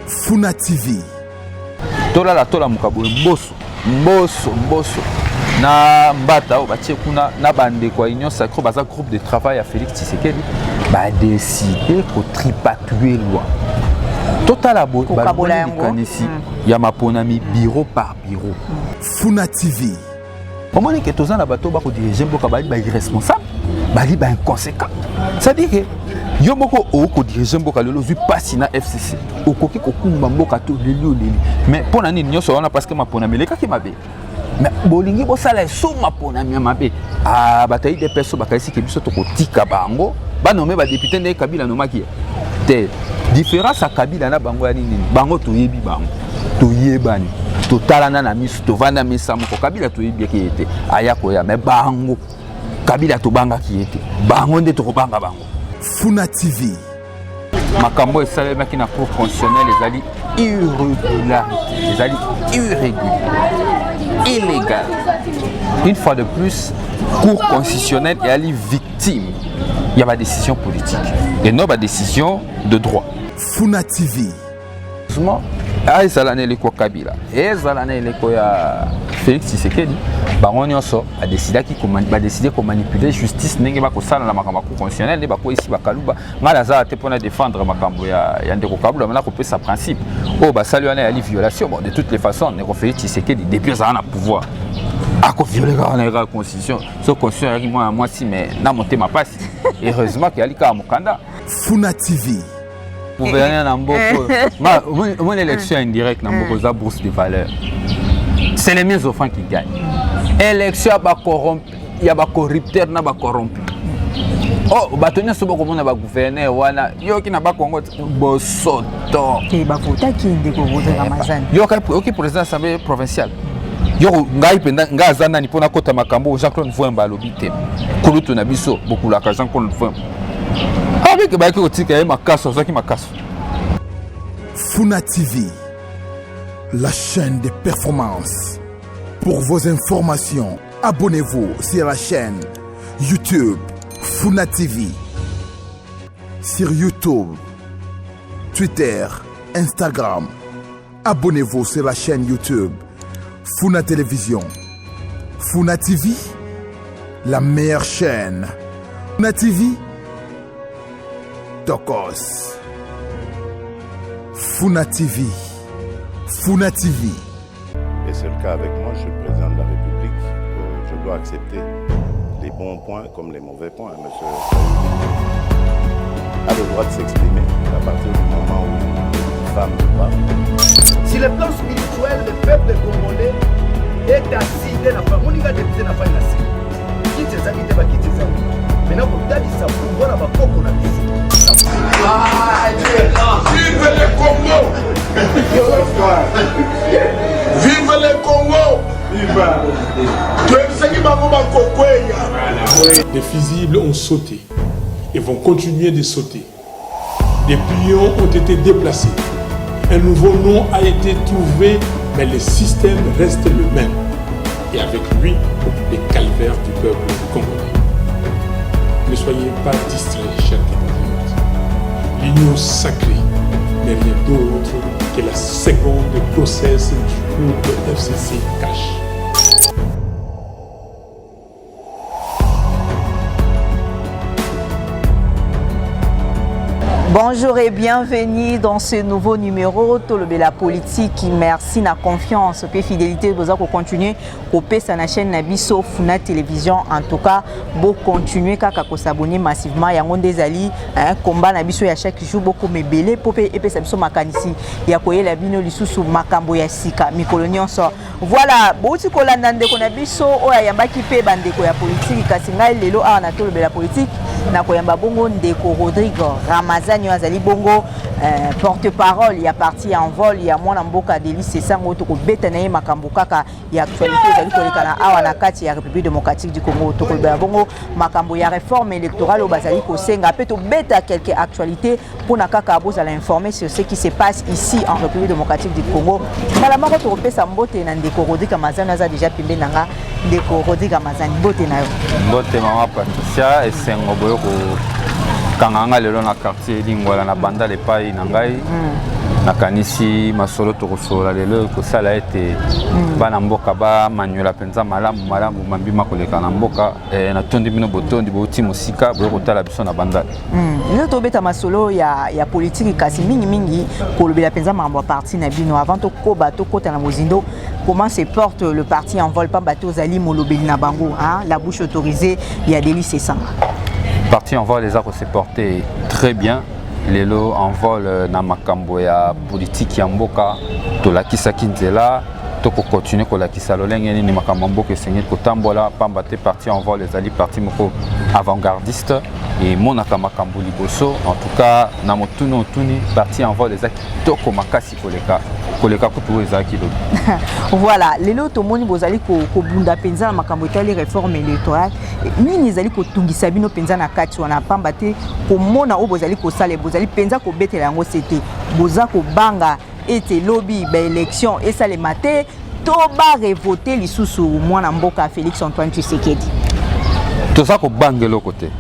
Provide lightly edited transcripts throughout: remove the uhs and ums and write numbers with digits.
Funa TV. Tola mukaboye mboso na mbata batie kuna na bande kwa union sacrée baza groupe de travail à Félix Tshisekedi ba décider ko tripatuer loi total abo ba kanisi ya maponami bureau par bureau. Funa TV. Comment est que tozana bato ba ko diriger mboka ba irresponsable ba inconséquent, c'est-à-dire que yo moko ko diriger mboka lelo zui pasi na FCC okoki ko kumba mboka to leli mais pona nini nyoso wana parce que maponami leka ki mabe mais bolingi bo sala so maponami mabe bataille des personnes bakaisi ke biso to ko tika bango ba nommer ba député ne Kabila no maki te différence à Kabila na bango ya nini bango to yebi bango to yebani to talana na misu to vanda mesa moko Kabila to yebi ki ete aya ko ya mais bango Kabila to banga ki ete bango nde to ko banga bango. Funa TV. Makambo esalemaki na cour constitutionnelle ezali irrégularité, ezali irrégulier, illégal. Une fois de plus, cour constitutionnelle est allée victime. Il y a ma décision politique et non ma décision de droit. Funa TV. Ezalane leko Kabila, ezalane leko ya Félix Tshisekedi, bango nyonso a décidé ko manipuler justice ndenge ba ko sala na makambo constitutionnel ne ba ko ici ba kaluba ngala za te pona défendre makambo ya ndeko Kabila na ko pesa principe o ba sali wana ya violation. Bon, de toutes les façons ndeko Félix Tshisekedi depuis ça na pouvoir a ko violer la constitution so constitution ya moi si mais na monter ma passe heureusement qu'il y a lika mukanda. Funa TV. Gouverner dans beaucoup. Mon élection indirecte dans beaucoup de bourse de valeur. C'est les mêmes enfants qui gagnent. Élection à corrompu, il y a des corrupteurs na ba corrompu. Oh, batonya sobo comme on a gouverner wana yo qui na ba Congo bosoto. Qui ba vota qui ndeko voter Ramazan. Yo OK président assemblée provinciale. Yo ngai penda ngazana ni pona kota makambo Jean-Claude Mvemba lobité. Kulutu na biso beaucoup la Jean-Claude Mvemba. Avec Funa TV, la chaîne des performances. Pour vos informations, abonnez-vous sur la chaîne YouTube Funa TV. Sur YouTube, Twitter, Instagram. Abonnez-vous sur la chaîne YouTube Funa Télévision. Funa TV, la meilleure chaîne. Funa TV. Tokos. Funa TV. Funa TV. Et c'est le cas avec moi, je suis le président de la République. Je dois accepter les bons points comme les mauvais points. Monsieur a le droit de s'exprimer à partir du moment où une femme parle. Si le plan spirituel, le peuple congolais est assis dans la famille, on a député dans la famille. Qui te ça, qui te va, qui te ça. Maintenant, vous avez dit ça, vous voyez la coco na Vive le Congo! Vive le Congo! Les fusibles ont sauté et vont continuer de sauter. Les pions ont été déplacés. Un nouveau nom a été trouvé, mais le système reste le même. Et avec lui, les calvaires du peuple congolais. Ne soyez pas distraits, chers compatriotes. L'union sacrée n'est rien d'autre que la seconde grossesse du groupe FCC cash. Bonjour et bienvenue dans ce nouveau numéro de la politique. Merci na confiance et fidélité. Vous allez continuer au sur la chaîne Nabiso Funa Télévision. En tout cas, vous continuez à s'abonner massivement. Il y a des alliés, un combat Nabiso à chaque jour beaucoup mais belé popé et puis ça me sommes makanisi. Il y a quoi la bino lisusu makambo ya sika mikolonion so. Voilà, bouti kolanda ndeko Nabiso o ya yambaki pe bandeko ya politique kasi ngai lelo a na tolo la politique na koyamba bongo ndeko Rodrigue Ramazan azali bongo porte-parole, il y a parti en vol, il y a mon amboka délice c'est ça ngoto ko betanaye makambo kaka ya actualité ezali kolekana awa na kati ya République démocratique du Congo to ko bongo makambo ya réforme électorale au bazali ko senga pe to beta quelques actualités pour na kaka boza la informer sur ce qui se passe ici en République démocratique du Congo. Mala mako to pesa mbote na ndeko Rodrigue Ramazan aza déjà pimbe nanga ndeko Rodrigue Ramazan mbote na yo. Mbote mama Patricia et sengo boyo ko kanganga lelo na quartier lingwala na banda le pai na ngai nakanisi masolo tokosola lelo kosala ete bana mboka bamanyola mpenza malamu mambima koleka na mboka natondi bino botondi bouti mosika boye kotala biso na bandala lelo tobeta masolo ya politiki kasi mingi kolobela mpenza makambo ya parti na bino avant tokota na mozindo. Comment se porte le parti Envol Pambato Zali Molobeli na bango, la bouche autorisée, il y a délice et sang. Parti Envol les a se porté très bien. Lelo Envol na makambo ya politique ya mboka to la kisaki nzela to ko continuer ko la kisalo lenge ni makambo mboka sengi ko tambola Pambate parti Envol les ali parti moko avant-gardiste et monaka makambo liboso en tout cas na motuno tuni parti Envol les aki toko makasi koleka kutu ezaki do. Voilà, lelo to moni bozali ko bunda penza na makambo etali réforme électorale nini ezali ko tungisa bino penza na kati wana Pambate ko mona o bozali ko sale bozali penza ko betela yango c'était boza ko banga ete lobby ba élection et ça les maté to ba revoter lisusu mwana mboka Félix Antoine Tshisekedi. Toza ko bangelo côté.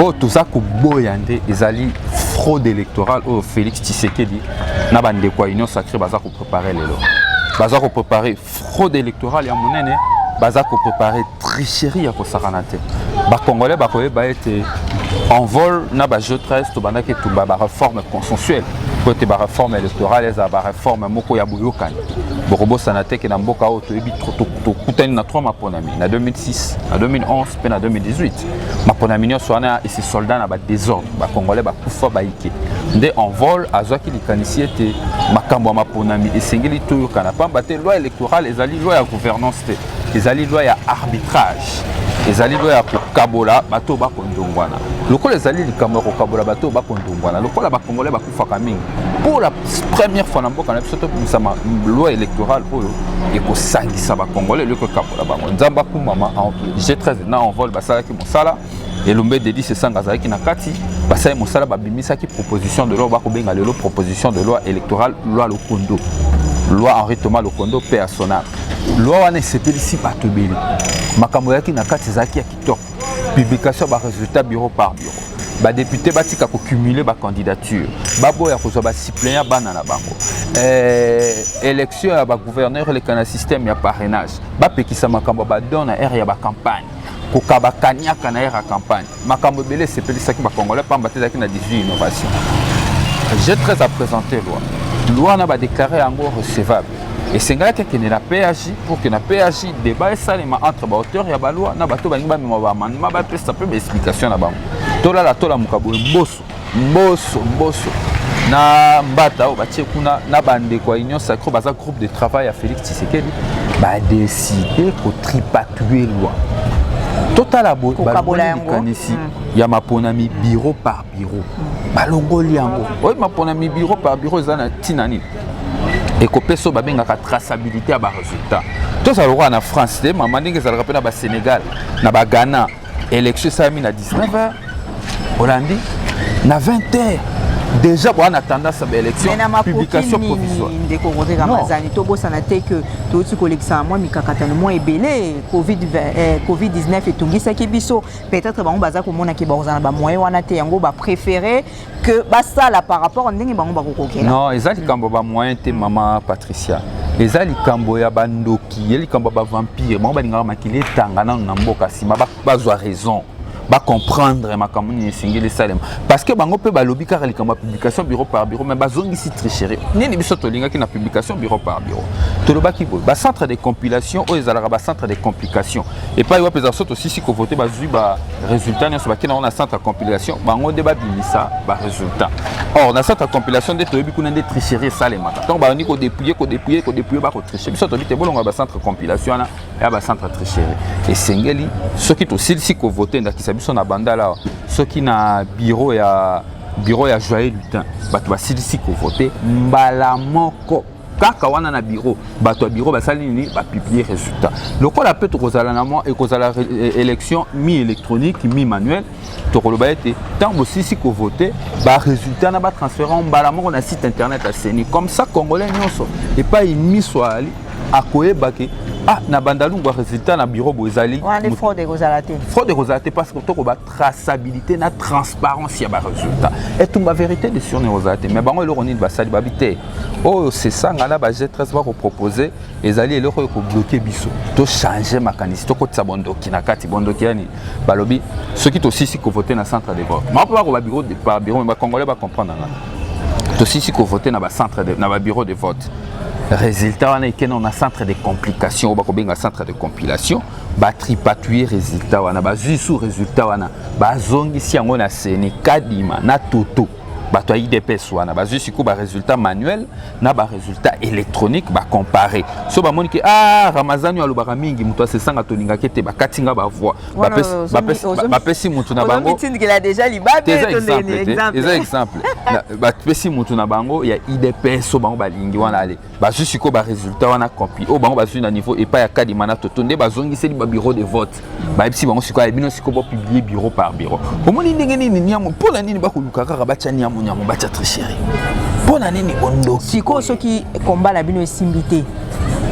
Oh toza ko boyande ezali fraude électorale au Félix Tshisekedi na bande kwa union sacrée baza ko préparer lelo. Baza ko préparer fraude électorale ya monene, baza ko préparer tricherie ya ko sakanate. Ba congolais ba ko ba été Envol na ba jeu 13 to bana ke to ba réforme consensuelle. Côté ba réforme électorale eza ba réforme moko ya buyokani. Borobo sanate ke na mboka o to ebi to kutani na 3 maponami na 2006, na 2011 pe na 2018. Maponami nyonso wana et ces soldats na ba désordre, ba congolais ba kufa ba ike. Nde Envol azwaki likanisi ete makambo maponami esengeli to yokana Pambate loi électorale ezali loi ya gouvernance te. Ezali loi ya arbitrage. Ezali loi ya kokabola bato ba kondongwana. Lokola ezali likambo ko kabola bato ba kondongwana. Lokola ba congolais ba kufa mingi. Pour la première fois na mboka na biso to bisama loi électorale oyo ekosangisa ba congolais le ko kabola bango. Nzamba kumama G13 na Envol basala ki mosala et l'ombe de 10 sanga zaki na kati basala mosala babimisa ki proposition de loi ba ko benga lelo proposition de loi électorale loi Lokondo. Loi Henri Thomas Lokondo paix à son âme. Loi wana sepelisi bato beli. Makambo yaki na kati zaki ya kitoko. Publication ba résultat bureau par bureau. Ba député batika ko cumuler ba candidature. Babo ya ko ba suppléant bana na bango. Élection ya ba gouverneur le kana système ya parrainage. Ba pekisa makambo ba dona air ya ba campagne. Ko kaba kanyaka na air ya campagne. Makambo belé sepelisa ki ba congolais Pambate zaki na 18 innovation. J'ai très à présenter loi. Loi n'a pas déclaré en gros recevable. Et c'est là qu'il y a la PAJ pour que la PAJ débat ça entre les auteurs et la loi. N'a pas tout le monde ça peut explication là-bas. Tout là la mukabo bosso na mbata au batie kuna na bande kwa union sacrée basa groupe de travail à Félix Tshisekedi ba décider ko tripatuer loi. Total abo ici ya maponami bureau par bureau. Balongoli yango. Oui maponami bureau par bureau zana tinani. Et kopeso ba benga ka traçabilité à ba résultat. Tout ça le roi en France, maman ndenge ça le rappelle na Sénégal, na ba Ghana, élection ça mis à 19h. Hollande na 20h. Déjà bon en attendant sa élection publication provisoire. Ndeko Rodé Ramazani to bosana te que to tu collection moi mikakatano moi ebelé Covid-19 et tungisa ki biso peut-être bango baza ko mona ki bazana ba moyen wana te yango ba préférer que basala par rapport ndenge bango ba kokokela. Non, ezali kambo ba moyen te maman Patricia. Ezali kambo ya bandoki, ezali kambo ba vampire, bango balinga makile tanga na mboka sima ba zo raison. Ba comprendre ma commune singeli salem parce que bango pe ba lobby car les publication bureau par bureau mais bazongi si tricherie ni biso to linga ki na publication bureau par bureau to lo ba ki ba centre de compilation o ezala ba centre de complication et pas wa pesa soto si ko voter ba zui ba résultat nso ba ki na centre de compilation bango de ba bimisa ba résultat or na centre de compilation de to yebi kuna de tricherie salem donc ba ni ko dépouiller ba ko tricher biso to bité bolonga ba centre de compilation na ya ba centre de tricherie et singeli ce qui to si ko voter ndaki sur na bandala ceux qui na bureau ya Joyeux Lutin bato basilisi ko voter mbala moko kaka wana na bureau bato bureau basali ni ba publier résultat lokola peut kozala na moi et kozala élection mi électronique mi manuel to koloba ete tant bosisi ko voter ba résultat na ba transférer mbala moko na site internet à Seni comme ça congolais nyonso et pas mi soali akoyeba ke na bandalungu résultat na bureau bozali on a des fraudes Rosalate parce que to ba traçabilité na transparence ya ba résultat et tout ma vérité de sur Rosalate mais bango le roni ba sali babité oh c'est ça ngala ba G13 va proposer ezali le ko bloquer biso to changer mécanisme to ko tsabondo na kati bondoki yani balobi ceux qui to sisi ko voter na centre de vote ma pas ko ba bureau de par bureau mais congolais ba comprendre nga to sisi ko voter na ba centre de na ba bureau de vote. Résultat, on a un centre de complications, un centre de compilation, tripatuer résultat, on a sous résultat, on a zongi si on a séné kadima na toto. Bato IDPS wana ba juste ko ba résultat manuel na ba résultat électronique ba comparer so ba moniki Ramazani alobaka mingi muto asesanga toninga kete ba katinga ba voix ba pesi mutu na bango qu'il a déjà libéré exemple ba pesi mutu na bango ya IDPS so bango ba lingi wana ale ba juste ko ba résultat wana compi o bango ba zu na niveau et pas ya kadima na toto nde ba zongi seli ba bureau de vote ba epsi bango siko ya bino siko bo publier bureau par bureau omoni ndenge nini nyamu pola nini ba koluka kaka ba tchani nyamu bacha tricherie pona nini ondo siko soki combat la bino esimbité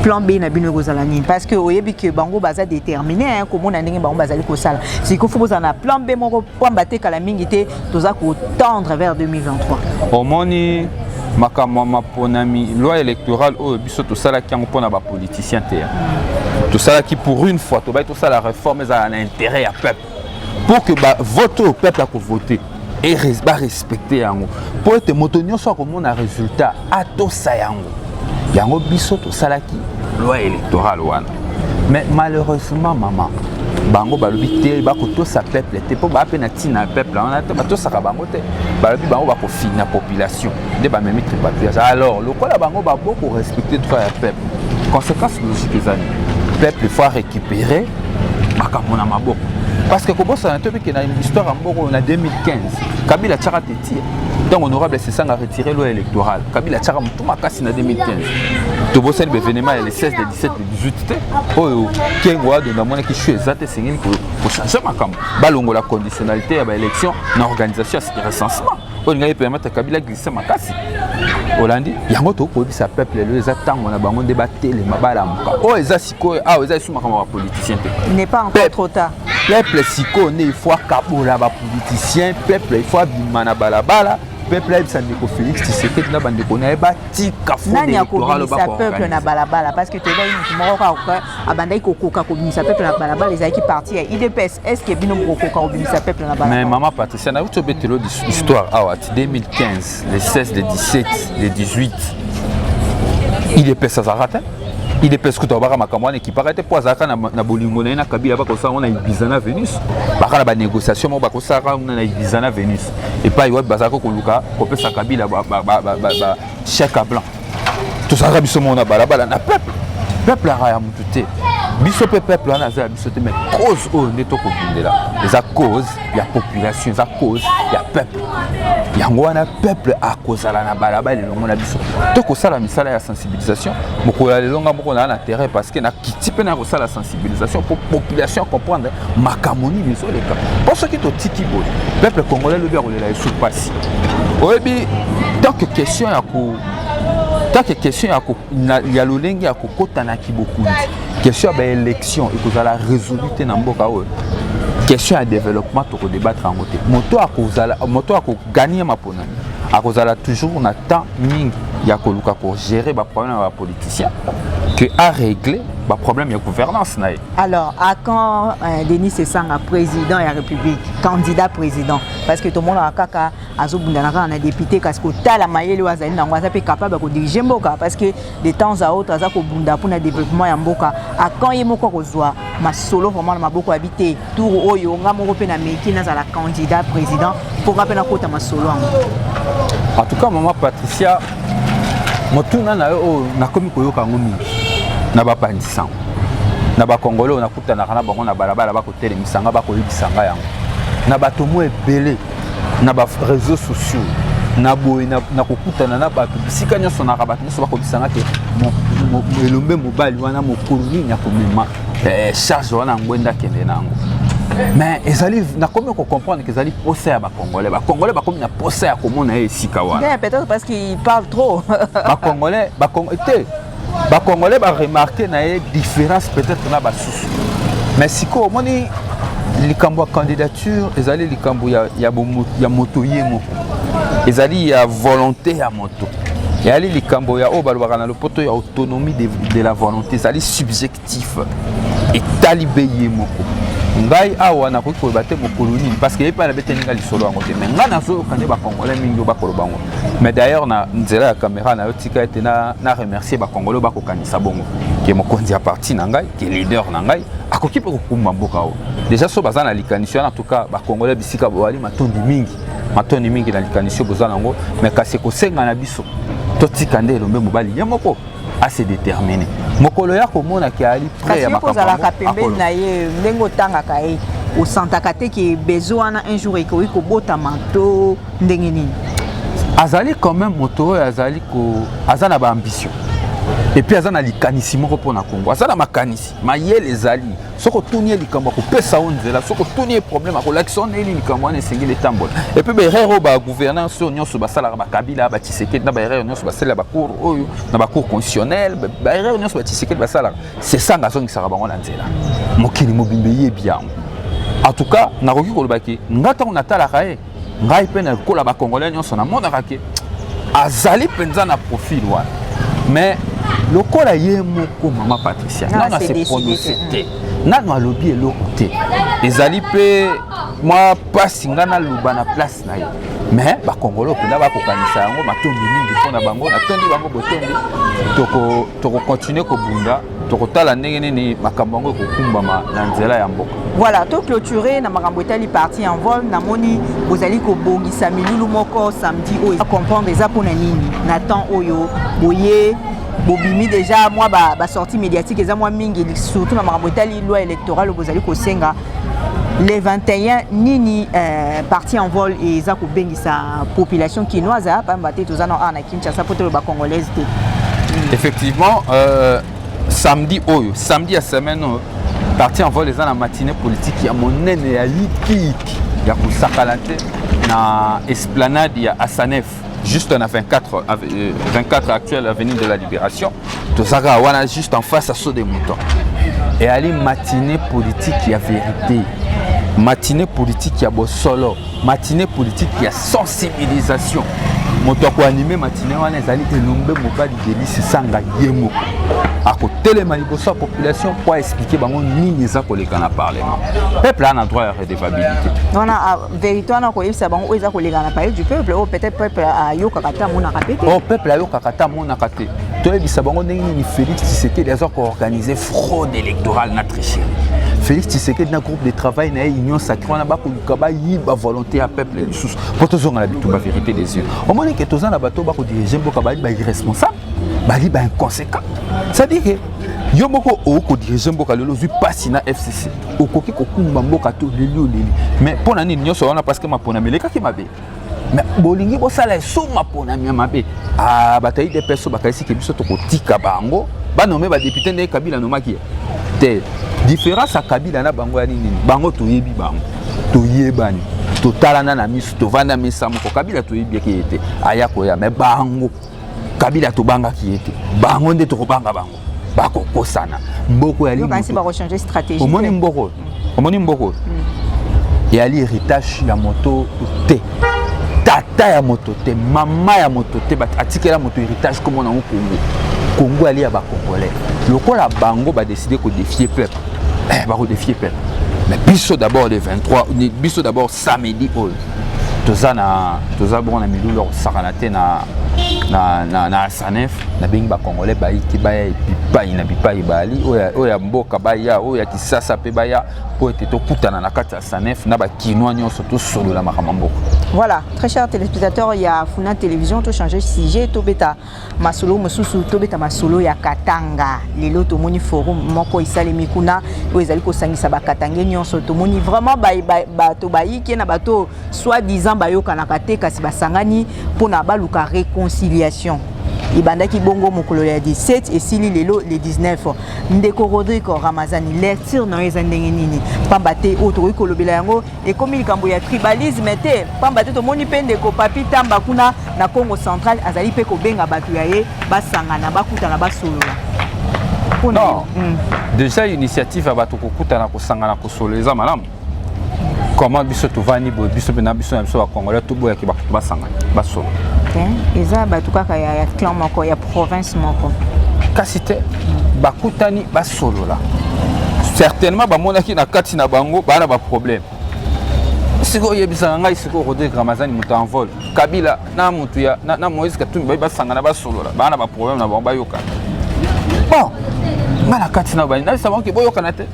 plan B na bino kozala nini parce que oyebi que bango baza déterminé comment na ndenge bango bazali kosala siko faut bozana plan B moko pamba te kala mingi te toza ko tendre vers 2023 omoni makamwa maponami loi électorale o biso to sala ki pona ba politicien te to sala ki pour une fois to ba to sala réforme za à l'intérêt à peuple pour que ba vote au peuple a ko voter et respecter yango pour être motonio soit comme un résultat à tout ça yango biso to salaki loi électorale wana mais malheureusement maman bango balobi te ba ko to sa peuple te po ba pena tina peuple on ba to sa bango te balobi bango ba ko fina population de ba même tripatouillage alors le quoi la bango ba beaucoup respecter droit ya peuple conséquence logique des années peuple faut récupérer makamona maboko. Parce que comme ça, on a une histoire en 2015. Kabila Tchara Teti, donc honorable c'est ça a retiré loi électorale. Kabila Tchara Moutoumakassine en 2015. Tout ça, l'événement le 16, le 17, le 18. Oh, qui est quoi de la qui suis exact, c'est pour changer ma cam. Balongo la conditionnalité à l'élection, l'organisation, c'est recensement. On a permettre à Kabila glisser ma casse. Hollandi, Yamoto, pour sa peuple, les attentes, on a bango débatté les mabala. Oh, les asiko, ah, les asiko, ma politicien. Il n'est pas encore trop tard. Peuple siko ne il faut kabola ba politicien peuple il faut bimana balabala peuple ça ne ko Félix Tshisekedi na bande ko na ba tika fo de électoral ba peuple na balabala parce que tu vas une moko ka abandai ko koka ko bimisa peuple na balabala les qui parti à IDPS est-ce que bino ko koka ko bimisa peuple na balabala mais maman Patricia na uto betelo histoire ah 2015 les 16 les 17 les 18 IDPS ça rate il est presque tout à makamwane qui paraît pour ça na bolingo na Kabila ba ko ça on a Ibizana Venus ba ba négociation ba ko ça on a Ibizana Venus et pas yo bazako ko luka ko pesa Kabila ba chèque blanc tout ça biso mona balabala na peuple a ya mututé biso peuple na za biso te mais cause o neto ko bindela les a cause ya population za cause ya peuple yango wana peuple a kozala na balabala elongo na biso to kosala misala ya sensibilisation mokola lelonga moko na intérêt parce que na kiti pe na kosala sensibilisation pour population comprendre makamoni biso leka pour ceux qui to tiki boy peuple congolais le bero la sous passe oyebi tant que question ya lolenge ya kokota na kibokundi question ya élection et kozala résoluté na mboka o question à développement pour débattre en côté moto a gagner ma ponami a kozala toujours on attend mingi ya koluka pour gérer ba problème ba politicien que à régler ba problème ya gouvernance na. Alors à quand Denis Sesanga président de la République candidat président parce que tout le monde a kaka azobundana na député parce que tala mayele wazali na ngwaza pe capable de diriger mboka parce que de temps à autre aza ko bunda pour le développement ya mboka à quand yemo ko kozwa masolo vraiment na maboko habité tour oyo nga moko pe na meki na za la candidat président pour rappeler na kota masolo en tout cas maman Patricia motuna na yo nakomi koyoka ngumi na ba pandisang na ba congolais na kutana kana bango na balabala ba ko telemisanga ba ko yibisanga yango na bato mo ebele na ba réseaux sociaux na boy na kokutana na bato bisika nyonso na bato nyonso ba ko bisanga ke elombe mobali wana mokolo nya komema charge wana ngwenda kende nango mais ezali na comment qu'on comprendre que ezali posa ya ba congolais ba comme na posa ya komona esika wana peut-être parce qu'il parle trop ba congolais te ba Congolais ba remarquer na différence peut-être na ba susu. Mais siko moni likambo candidature ezali likambo ya moto yemo. Ezali ya volonté ya moto. Ezali likambo ya obalwa na lopoto ya autonomie de la volonté, ezali subjectif et talibé yemo. Ngai awa na ko battre mo colonie parce que pas la bête ninga lisolo en côté mais ngana zo kande ba Congolais mingi ba kolobango. Mais d'ailleurs na nzela ya caméra na yotika ete na remercier ba Congolais ba ko kanisa bongo qui mo konzi a parti na ngai qui est leader na ngai akoki pe ko kumba mboka o. Déjà so bazana likanisho en tout cas ba Congolais bisika boali matondi mingi na likanisho bozana ngo mais kasi ko senga na biso totika nde lombe mobali yemoko assez déterminé. Mokolo ya komona ki ali prêt ya makambo. Parce que la kapembe na ye ndengo tanga kai au santa kate ki besoin un jour et ko bota manto ndenge nini. Azali quand même moto azali ko azana ba ambition. Et puis azana likanisi moko pona Congo. Azana makanisi, mayele ezali. Soko tourner likambo ko pesa onzela, soko tourner problème ko l'action eli likambo na sengile tambol. Et puis ba rero ba gouvernance sur nyonso ba sala ba Kabila ba Tshisekedi na ba rero nyonso ba sala ba cour oyo na ba cour constitutionnel, ba rero nyonso ba Tshisekedi ba sala. C'est ça ngaso ngisaka bango na nzela. Mokili mobimbe ye bien. En tout cas, na roki ko lobaki, ngata on atala kae. Ngai pe na ko la ba Congolais nyonso na mona kake. Azali penza na profil wa. Mais le kola ye moko mama Patricia nana se prononcé nana alobi eloko te ezali pe moi pasi ngana luba na place na ye mais ba Congolais pena ba kokanisa yango matombi mingi pona bango na tondi bango botombi toko continuer ko bunda toko tala ndenge nini makambo yango kokumbama na nzela ya mboka. Voilà, to clôturer na makambo etali parti en vol na moni bozali ko bongisa milulu moko samedi oyo comprendre eza pona nini na temps oyo boye bobimi déjà moi ba sortie médiatique eza moi mingi surtout na makambo etali loi électorale bozali ko senga les 21 nini parti en vol et eza ko bengisa population kinoise pa mbate tozana na Kinshasa poto ba congolaise te. Effectivement samedi à semaine parti en vol les en matinée politique ya monene ya liki ya kusakalate na esplanade ya Asanef juste na 24 actuelle avenue de la Libération tozaka wana juste en face à saut des moutons et ali matinée politique ya vérité matinée politique ya bosolo matinée politique ya sensibilisation moto ko animer matinée wana ezali elombe mobali délice sanga yemo ako telema liboso population pour expliquer bango nini eza koleka na parlement peuple a droit à redevabilité on a vérité on a ko yebisa bango eza koleka na parler du peuple ou peut-être peuple a yoka kata mona kapete peuple a yoka kata mona kate to yebisa bango ndenge ni Félix Tshisekedi azo ko organiser fraude électorale na tricherie Félix Tshisekedi na groupe de travail na union sacrée na ba ko lukaba yiba volonté à peuple sous pour tous on a bitumba vérité des yeux au moins que tous na bato ba ko diriger mboka ba irresponsable bali ba inconséquent c'est-à-dire que yo moko oko diriger mboka lelo zui pasi na FCC okoki kokumba mboka to lelo mais pona nini nyonso wana parce que mapona meleka ki mabe mais bolingi bo sala so mapona mi mabe batayi de perso bakaisi ke biso to kotika bango ba nomé ba député ndé Kabila nomaki te différence à Kabila na bango ya nini bango to yebi bango to yebani to talana na miso to vanda mesa moko Kabila to yebi ki ete aya ko ya mais bango Kabila to banga ki ete bango nde to banga bango bako kosana mboko ya limu kasi ba changer stratégie omoni mboko et ali héritage ya moto te tata ya moto te mama ya moto te bat atikela moto héritage comme on a au Congo ali ya ba congolais lokola bango ba décider ko défier peuple ba ko défier peuple mais biso d'abord le 23 biso d'abord samedi toza bon na milulu sakanate na Asanef na bengi ba congolais ba iki ba epipai na bipai bali oya mboka ba ya oya kisasa pe ba ya po ete to kutana na kati ya Asanef na ba kinwa nyonso to solo la makambo. Voilà, très chers téléspectateurs, il y a Funa Télévision to changer sujet to beta masolo mususu to beta masolo ya Katanga lelo to moni forum moko isale mikuna o ezali ko sangisa ba Katanga nyonso to moni vraiment ba to ba iki na bato soi-disant ba yoka na kate kasi basangani pona baluka réconciliation ibandaki bongo mokolo ya 17 et sili lelo le 19 ndeko Rodrigo Ramazani lecture na eza ndenge nini pamba te oto ko lobela yango e komi likambo ya tribalisme te pamba te to moni pe ndeko Papi Tamba kuna na Congo central azali pe ko benga batu ya ye basangana bakuta na basolola Non. Déjà initiative à Batokukuta na kosangana kosoleza malam. Comment biso tovani bo biso pena biso na biso ba Congolais to boya ki ba sangana ba solo. Eza batuka ya clan moko ya province moko. Kasite bakutani ba solo là. Certainement ba monaki na kati na bango ba na ba problème. Siko yebisa ngai siko Rodrigue Ramazani mutu envol. Kabila na mutu ya na Moïse Katumbi ba sangana ba solo là. Ba na ba problème na bango ba yoka. Bon, ngala kati na ba na sabon ki boyoka na te.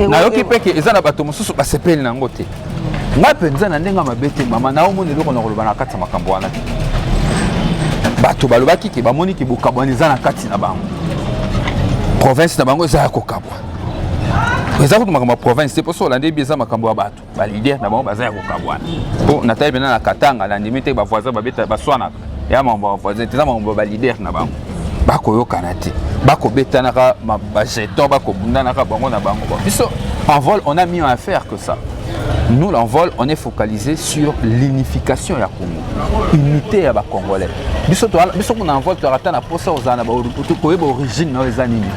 Na yoki peke eza na bato mosusu ba sepeli na ngote. Nga penza na ndenga mabete mama na omoni loko na koloba na kati makambo wana. Bato balobaki ke bamoni ke bokabwaniza na kati na bango. Province na bango eza ya kokabwa. Eza kutu makambo province c'est pour ça Hollande bieza makambo ya bato. Ba leader na bango baza ya kokabwana. Po na tayi bena na Katanga na ndimite ba voisin babeta baswana. Ya mambo voisin teza mambo ba leader na bango. Bako yokana te. Bako betanaka ba jeton bako bundanaka bango na bango. Biso en vol on a mis à faire que ça. Nous, l'envol, on est focalisé sur l'unification ya Congo, unité ya ba Congolais. Biso qu'on envol tu ratana posa ozana ba koyeba origine na ezanini.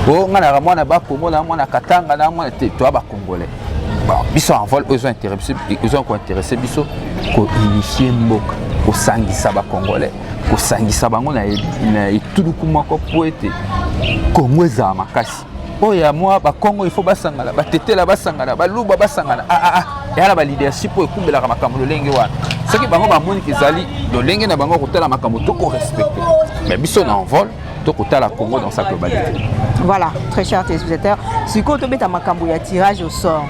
O ngana mwana ba Congo na mwana Katanga na mwana te to ba Congolais. Bon, biso envol ils ont intéressé biso ko unifier mboka, ko sangisa ba Congolais, ko sangisa bango na etuduku moko poete Congo za makasi. Oh ya moi ba Congo il faut basangala ba tetela basangala ba luba basangala ya la ba leadership pour ekumbela makambo lolenge wana soki bango ba moni kezali lolenge na bango kotala makambo to ko respecter mais biso na envol to kotala Congo dans sa globalité. Voilà, très chers téléspectateurs, siko to beta makambo ya tirage au sort.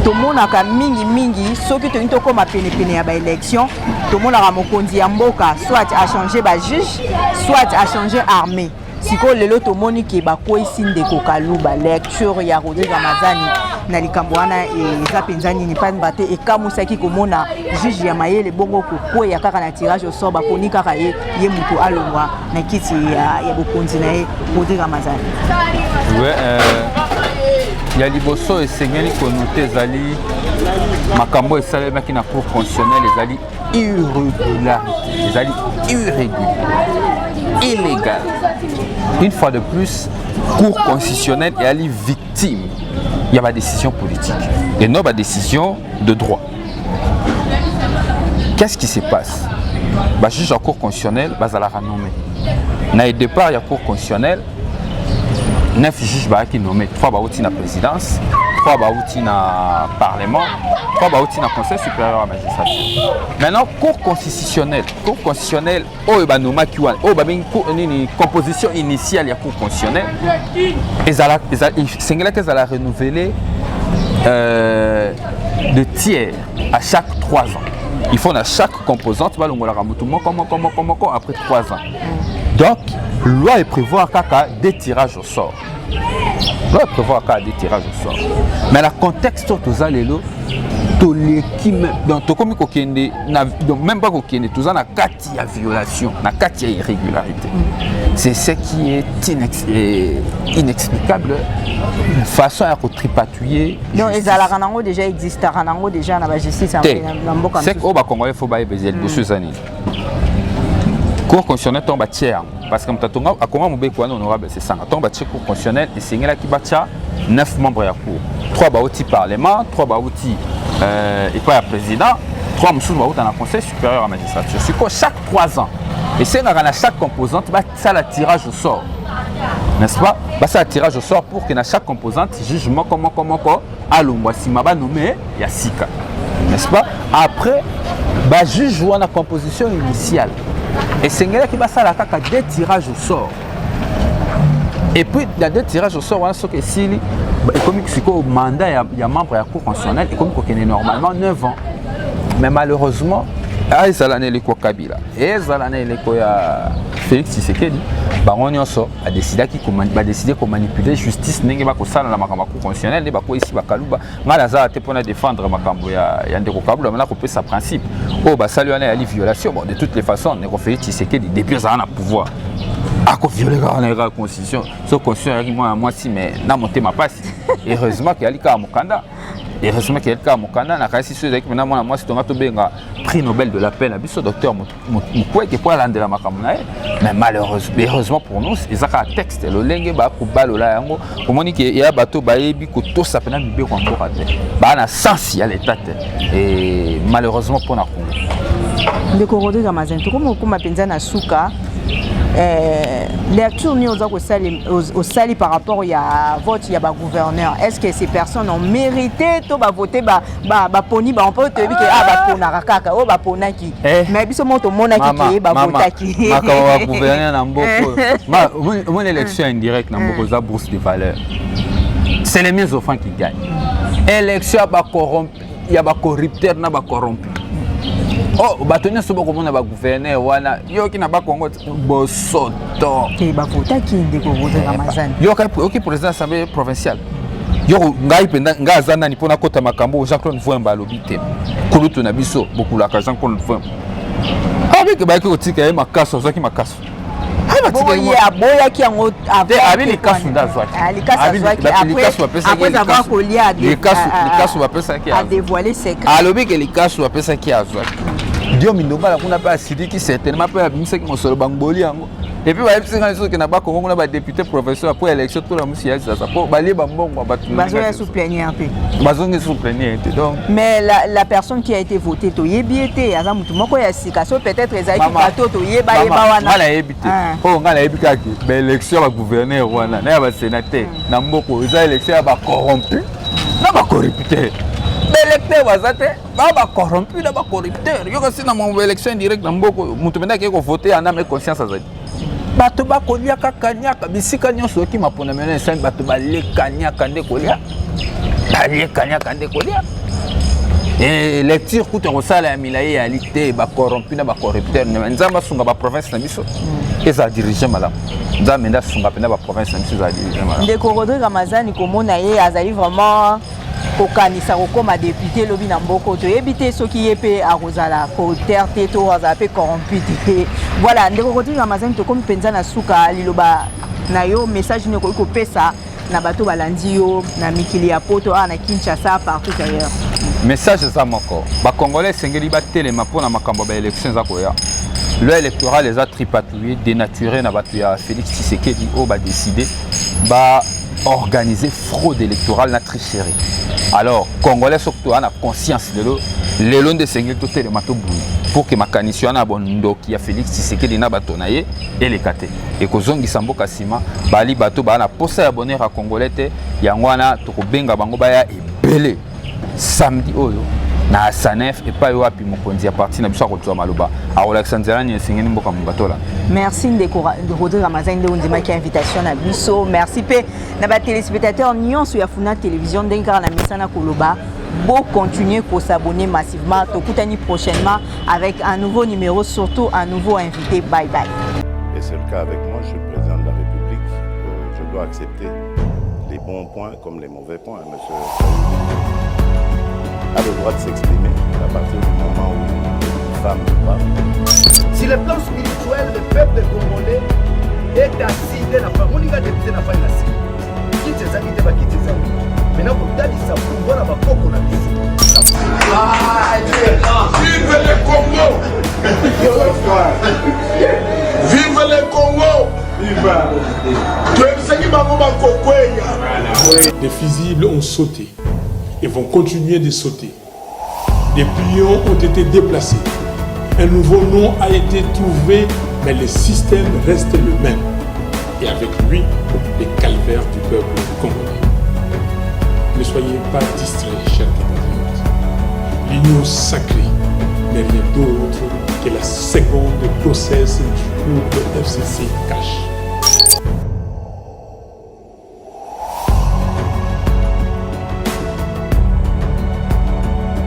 To monaka mingi soki to nto koma pene ya ba élection to monaka mokonzi ya mboka soit a changer ba juge soit a changer armée. Siko lelo to moni ke ba ko isinde ko kaluba lecture ya Rodrigue Ramazani na likambo wana eza penzani ni pan bate e kamusaki ko mona juge ya mayele bongo ko ya kaka na tirage au sort ba koni kaka ye mutu alongwa na kiti ya bokonzi na ye Rodrigue Ramazani. Ya liboso esengeli konote ezali makambo esalemaki na cour constitutionnelle ezali irrégularité, illégal. Une fois de plus, cour constitutionnelle est allée victime. Il y a ma décision politique et non ma décision de droit. Qu'est-ce qui se passe? Le juge en cour constitutionnelle va la renommer. Dans le départ, il y a cour constitutionnelle. 9 juges qui nommés, 3 dans la présidence, 3 dans le parlement, 3 dans le conseil supérieur à la magistrature. Maintenant, cour constitutionnelle, une composition initiale de la cour constitutionnelle, c'est qu'elle a renouvelé de tiers à chaque 3 ans. Il faut à chaque composante, après 3 ans. Donc, la loi prévoit des tirages au sort. La loi prévoit des tirages au sort. Mais le contexte, même pas qu'il y a violation, il y a irrégularité. C'est ce qui est inexplicable. Une façon à tripatouiller. Donc, les Alaranango déjà existent, Alarango déjà dans la justice. C'est qu'au Congolais, il faut pas baiser le dossier. Cour constitutionnelle tombe tiers parce que à comment mon béco honorable c'est ça tombe tiers cour constitutionnelle et c'est là qui batia 9 membres à cour 3 baouti parlement 3 baouti et quoi président 3 monsieur baouti dans le conseil supérieur à la magistrature c'est quoi chaque 3 ans et c'est dans chaque composante bah ça la tirage au sort n'est-ce pas bah ça la tirage au sort pour que dans chaque composante jugement comment à l'ombre si m'a nommé Yassika n'est-ce pas après bah juge ou la composition initiale. Et c'est là qui va faire des tirages au sort. Et puis, il y a des tirages au sort, on a ce que si le mandat il y a membre de la Cour constitutionnelle, et comme il est normalement 9 ans. Mais malheureusement, ils ont l'année Kabila. Et ils ont l'année Félix Tshisekedi. On a décidé de manipuler la justice. Ils ont décidé de la Cour constitutionnelle. Ils ont décidé de défendre sa principe. Ça lui a une violation. De toutes les façons, Félix Tshisekedi depuis qu'il a le pouvoir. A violer la constitution. La constitution, moi, si, mais n'a monté ma passe. Heureusement qu'il y a le cas à Mokanda. et heureusement qu'il y a le cas Mokanda na kasi ceux qui maintenant moi c'est tomato benga prix Nobel de la paix na biso docteur Mukwege qui pour aller la makamuna mais malheureusement pour nous ils ont un texte le lenge ba ko balola yango omoni que ya bato ba yebi ko to sapena mibe ko encore ba na sens ya l'état et malheureusement pour na Congo ndeko Rodrigue Ramazani to comme penza na suka lecture ni au sali par rapport à vote ya ba gouverneur, est-ce que ces personnes ont mérité to ba voter ba poni ba on peut te dire que ba pona kaka o ba pona ki mais biso moto mona ki ba vota ki maka gouverneur na mboko mon élection indirecte na mboko za bourse de valeur, c'est les mêmes enfants qui gagnent. Élection ba corrompu ya ba corrupteur na ba corrompu. Oh, batonya sobo komona ba gouverneur wana yo ki na ba Congo bosoto ke ba vota ki ndeko Rodrigue Ramazani yo ki président assemblée provinciale yo ngai penda ngazana ni pona kota makambo Jean-Claude Mvouemba alobi te kulutu na biso bokulaka Jean-Claude Mvouemba avec ba ki otika makaso zaki makaso aboya ki yango abi likasu ndazwaki après avoir collé à likasu bapesaki a dévoilé secret alobi ke likasu bapesaki azwaki Dio Mindonga la kuna pas sidiki certainement pas misaki mosolo bangboli yango et puis ba epsinga les que na ba Congo na ba député professeur après élection tout la musia ça pour bali ba mbongo ba bazonga sous plénière peu bazonga sous plénière donc mais la personne qui a été votée to yebiete aza mutu moko ya sikaso peut-être ezaki bato to yeba wana ngala yebite oh ngala yebika ki ba élection ba gouverneur wana na ba sénateur na mboko eza élection ba corrompu na ba corrupteur l'électeur bazate ba corrompu na ba corrupteur yo kasi na mon élection indirecte na mboko mutu menda ki ko voter en âme et conscience azali bato ba kolia kakanyaka bisika nyonso ki mapona mena 5 bato ba lekanyaka nde kolia ba lekanyaka nde kolia et lecture kuta kosala ya milaye ya lité ba corrompu na ba corrupteur nzamba sunga ba province na biso eza diriger malamu nzamba nda sunga pena ba province na biso za diriger malamu ndeko Rodrigue Ramazani komona ye azali vraiment kokanisa kokoma député lobi na mboko to yebite soki yepe akozala corrupteur te to azala pe corrompu te voilà ndeko Rodrigue Ramazani to comme penza na suka liloba na yo message ne ko pesa na bato balandi yo na mikili ya poto na Kinshasa partout ailleurs message ça moko ba congolais sengeli ba telema pona makambo ba élection za koya le électoral les a tripatouillé dénaturé na bato ya Félix Tshisekedi o ba décider ba organiser fraude électorale na tricherie. Alors, Congolais surtout a conscience de le long de sengeli to telema to bouy pour que makanisio na bondo qui a Félix Tshisekedi na batonaye et les kate et ko zongi samboka sima bali bato ba na posa ya bonheur à Congolais te yangwana to ko benga bango ba ya ebele samedi oyo na Sanef et pas yo api mokonzi a parti na biso ko twa maloba a relaxanzela ni sengeni mboka mbatola. Merci de Rodrigue Ramazani de ondima ki invitation na biso merci pe na ba téléspectateurs nyonso ya Funa télévision denga na misana koloba beau continuer pour s'abonner massivement tokutani prochainement avec un nouveau numéro surtout un nouveau invité bye bye. Et c'est le cas avec moi, je suis le président de la République, je dois accepter les bons points comme les mauvais points. Monsieur a le droit de s'exprimer à partir du moment où une femme parle. Sur le plan spirituel, le peuple congolais est assis de la famille. On y a député la famille assis. Qui te ça, qui te va, qui te ça. Maintenant, pour t'as dit ça, pour voir la vapote qu'on a dit. Vive le Congo! Vive le Congo! Les fusibles ont sauté et vont continuer de sauter. Les pions ont été déplacés. Un nouveau nom a été trouvé, mais le système reste le même. Et avec lui, les calvaires du peuple congolais. Ne soyez pas distraits, chers compatriotes. L'union sacrée n'est rien d'autre que la seconde grossesse du groupe FCC Cash.